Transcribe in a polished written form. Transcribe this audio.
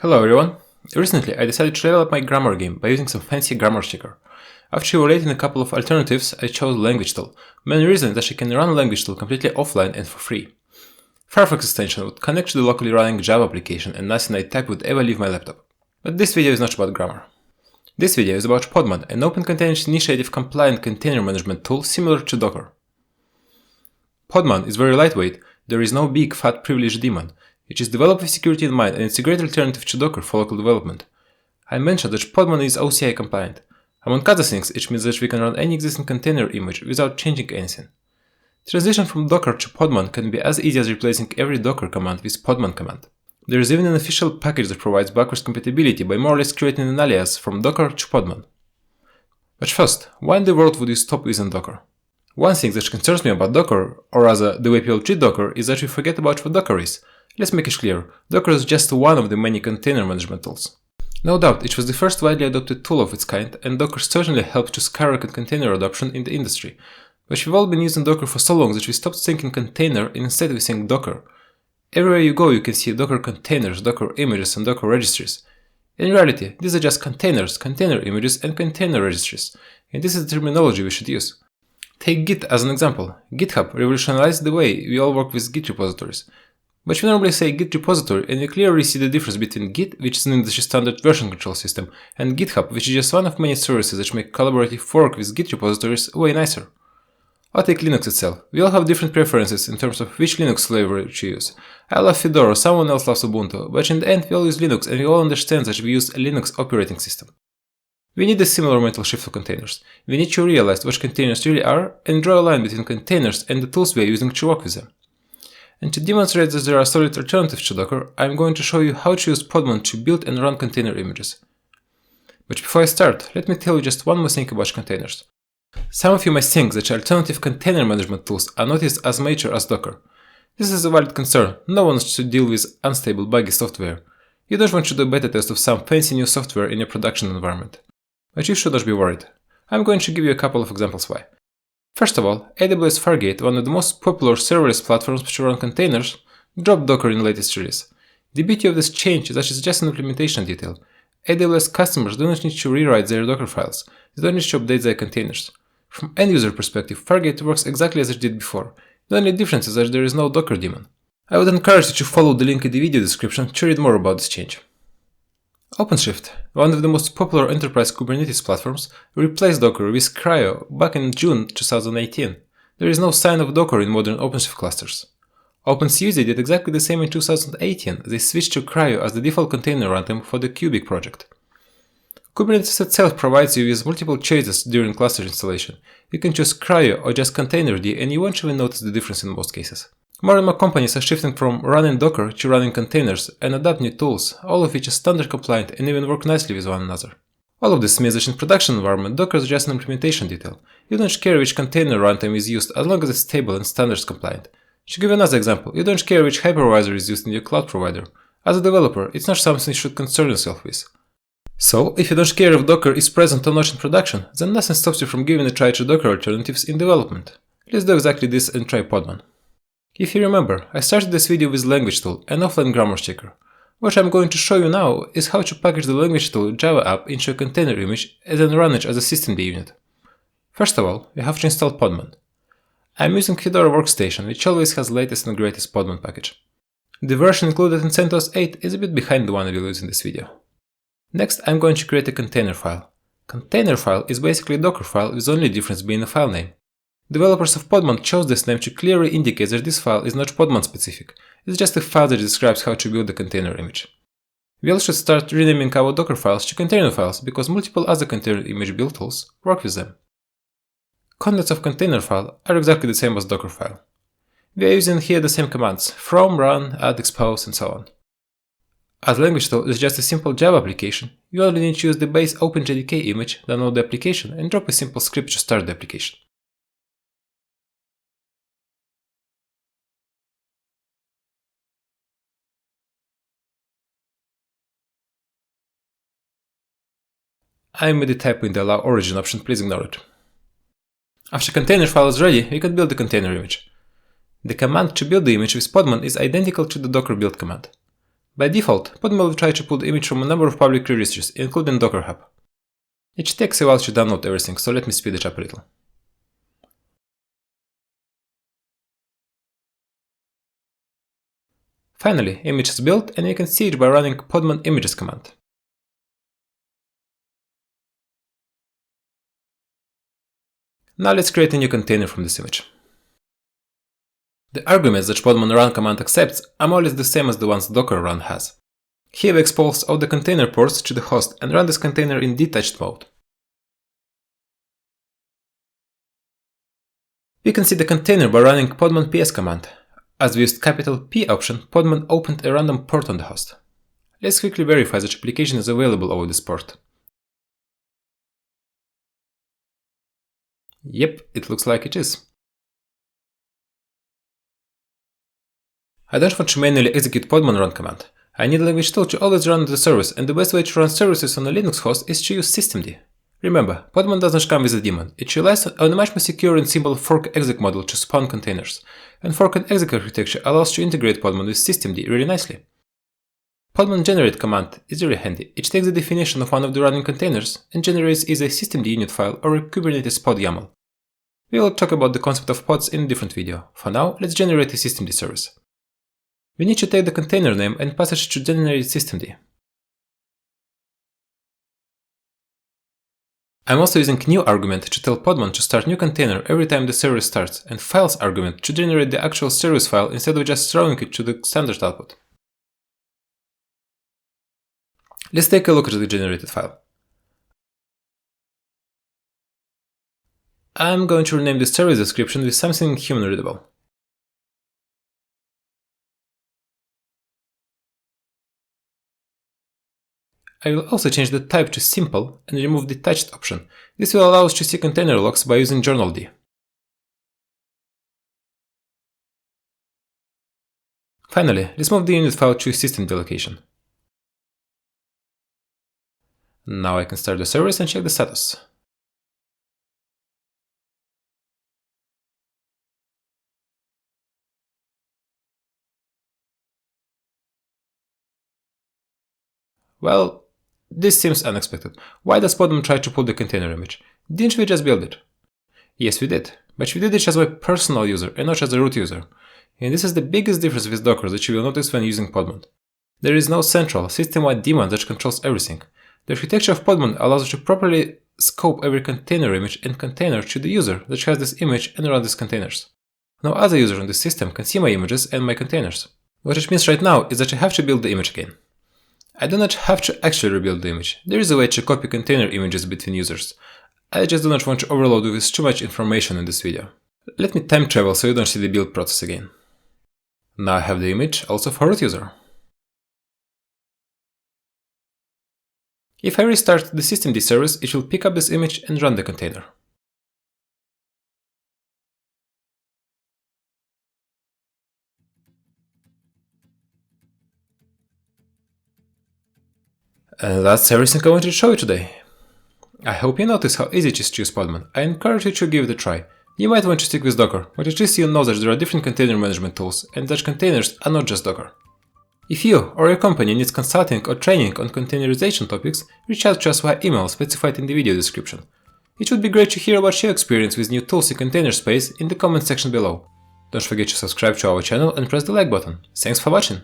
Hello everyone! Recently I decided to level up my grammar game by using some fancy grammar checker. After evaluating a couple of alternatives, I chose Language Tool. Main reason is that you can run Language Tool completely offline and for free. Firefox extension would connect to the locally running Java application and nothing I type would ever leave my laptop. But this video is not about grammar. This video is about Podman, an Open Containers Initiative compliant container management tool similar to Docker. Podman is very lightweight, there is no big fat privileged daemon. It is developed with security in mind and it's a great alternative to Docker for local development. I mentioned that Podman is OCI compliant. Among other things, it means that we can run any existing container image without changing anything. Transition from Docker to Podman can be as easy as replacing every Docker command with Podman command. There is even an official package that provides backwards compatibility by more or less creating an alias from Docker to Podman. But first, why in the world would you stop using Docker? One thing that concerns me about Docker, or rather the way people treat Docker, is that we forget about what Docker is. Let's make it clear, Docker is just one of the many container management tools. No doubt, it was the first widely adopted tool of its kind, and Docker certainly helped to skyrocket container adoption in the industry. But we've all been using Docker for so long that we stopped thinking container and instead we think Docker. Everywhere you go you can see Docker containers, Docker images and Docker registries. In reality, these are just containers, container images and container registries, and this is the terminology we should use. Take Git as an example. GitHub revolutionized the way we all work with Git repositories. But we normally say Git repository and we clearly see the difference between Git, which is an industry standard version control system, and GitHub, which is just one of many services that make collaborative work with Git repositories way nicer. Or take Linux itself. We all have different preferences in terms of which Linux flavor to use. I love Fedora, someone else loves Ubuntu, but in the end we all use Linux and we all understand that we use a Linux operating system. We need a similar mental shift for containers. We need to realize what containers really are and draw a line between containers and the tools we are using to work with them. And to demonstrate that there are solid alternatives to Docker, I am going to show you how to use Podman to build and run container images. But before I start, let me tell you just one more thing about containers. Some of you might think that alternative container management tools are not as mature as Docker. This is a valid concern, no one wants to deal with unstable buggy software. You don't want to do a beta test of some fancy new software in your production environment. But you should not be worried. I'm going to give you a couple of examples why. First of all, Aws Fargate, one of the most popular serverless platforms to run containers, dropped Docker in the latest release. The beauty of this change is that it's just an implementation detail. AWS customers do not need to rewrite their Docker files, they don't need to update their containers. From end-user perspective, Fargate works exactly as it did before. The only difference is that there is no Docker daemon. I would encourage you to follow the link in the video description to read more about this change. Openshift, one of the most popular enterprise Kubernetes platforms, replaced Docker with CRI-O back in June 2018. There is no sign of Docker in modern Openshift clusters. OpenSUSE did exactly the same in 2018, they switched to CRI-O as the default container runtime for the Cubic project. Kubernetes itself provides you with multiple choices during cluster installation. You can choose CRI-O or just Containerd and you won't even notice the difference in most cases. More and more companies are shifting from running Docker to running containers and adopt new tools, all of which are standard compliant and even work nicely with one another. All of this means that in production environment, Docker is just an implementation detail. You don't care which container runtime is used as long as it's stable and standards compliant. To give you another example, you don't care which hypervisor is used in your cloud provider. As a developer, it's not something you should concern yourself with. So, if you don't care if Docker is present or not in production, then nothing stops you from giving a try to Docker alternatives in development. Let's do exactly this and try Podman. If you remember, I started this video with Language Tool, an offline grammar checker. What I'm going to show you now is how to package the Language Tool Java app into a container image and then run it as a systemd unit. First of all, we have to install Podman. I'm using Fedora Workstation, which always has latest and greatest Podman package. The version included in CentOS 8 is a bit behind the one I will use in this video. Next, I'm going to create a container file. Container file is basically a Docker file with the only difference being a file name. Developers of Podman chose this name to clearly indicate that this file is not Podman specific, it's just a file that describes how to build a container image. We all should start renaming our Docker files to container files because multiple other container image build tools work with them. Contents of container file are exactly the same as Docker file. We are using here the same commands: from, run, add, expose, and so on. As Language Tool is just a simple Java application, you only need to use the base OpenJDK image, download the application, and drop a simple script to start the application. I made a typo in the allow origin option, please ignore it. After container file is ready, we can build the container image. The command to build the image with Podman is identical to the Docker build command. By default, Podman will try to pull the image from a number of public registries, including Docker Hub. It takes a while to download everything, so let me speed it up a little. Finally, image is built, and you can see it by running Podman images command. Now let's create a new container from this image. The arguments that Podman run command accepts are more or less the same as the ones Docker run has. Here we expose all the container ports to the host and run this container in detached mode. We can see the container by running Podman ps command. As we used capital P option, Podman opened a random port on the host. Let's quickly verify that application is available over this port. Yep, it looks like it is. I don't want to manually execute Podman run command. I need a language tool to always run the service, and the best way to run services on a Linux host is to use systemd. Remember, Podman doesn't come with a daemon. It relies on a much more secure and simple fork-exec model to spawn containers, and fork-and-exec architecture allows to integrate Podman with systemd really nicely. Podman generate command is really handy. It takes the definition of one of the running containers and generates either a systemd unit file or a Kubernetes pod YAML. We will talk about the concept of pods in a different video. For now, let's generate a systemd service. We need to take the container name and pass it to generate systemd. I'm also using new argument to tell Podman to start new container every time the service starts, and files argument to generate the actual service file instead of just throwing it to the standard output. Let's take a look at the generated file. I'm going to rename the service description with something human readable. I will also change the type to simple and remove the detached option. This will allow us to see container logs by using journald. Finally, let's move the unit file to systemd location. Now I can start the service and check the status. Well, this seems unexpected. Why does Podman try to pull the container image? Didn't we just build it? Yes, we did, but we did it as a personal user and not as a root user. And this is the biggest difference with Docker that you will notice when using Podman. There is no central, system-wide daemon that controls everything. The architecture of Podman allows you to properly scope every container image and container to the user that has this image and run these containers. No other user on the system can see my images and my containers. What it means right now is that I have to build the image again. I do not have to actually rebuild the image. There is a way to copy container images between users. I just do not want to overload you with too much information in this video. Let me time travel so you don't see the build process again. Now I have the image also for root user. If I restart the systemd service, it will pick up this image and run the container. And that's everything I wanted to show you today. I hope you noticed how easy it is to use Podman. I encourage you to give it a try. You might want to stick with Docker, but at least you'll know that there are different container management tools and that containers are not just Docker. If you or your company needs consulting or training on containerization topics, reach out to us via email specified in the video description. It would be great to hear about your experience with new tools in container space in the comment section below. Don't forget to subscribe to our channel and press the like button. Thanks for watching!